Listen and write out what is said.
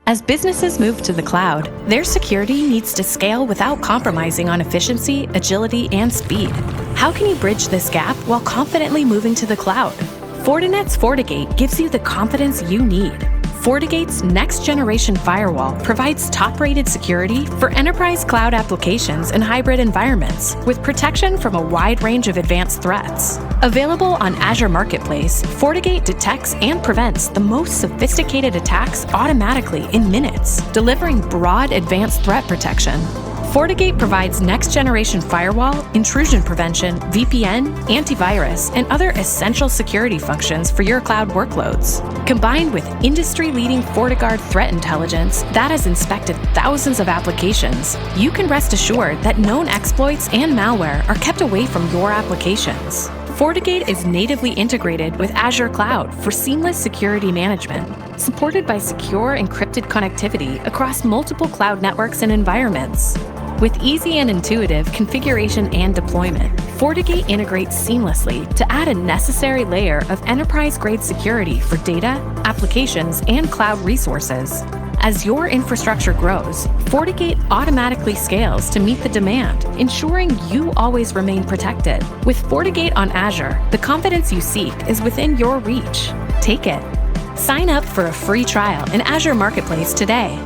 As businesses move to the cloud, their security needs to scale without compromising on efficiency, agility, and speed. How can you bridge this gap while confidently moving to the cloud? Fortinet's FortiGate gives you the confidence you need. FortiGate's next-generation firewall provides top-rated security for enterprise cloud applications and hybrid environments, with protection from a wide range of advanced threats. Available on Azure Marketplace, FortiGate detects and prevents the most sophisticated attacks automatically in minutes, delivering broad advanced threat protection. FortiGate provides next-generation firewall, intrusion prevention, VPN, antivirus, and other essential security functions for your cloud workloads. Combined with industry-leading FortiGuard threat intelligence that has inspected thousands of applications, you can rest assured that known exploits and malware are kept away from your applications. FortiGate is natively integrated with Azure Cloud for seamless security management, supported by secure encrypted connectivity across multiple cloud networks and environments. With easy and intuitive configuration and deployment, FortiGate integrates seamlessly to add a necessary layer of enterprise-grade security for data, applications, and cloud resources. As your infrastructure grows, FortiGate automatically scales to meet the demand, ensuring you always remain protected. With FortiGate on Azure, the confidence you seek is within your reach. Take it. Sign up for a free trial in Azure Marketplace today.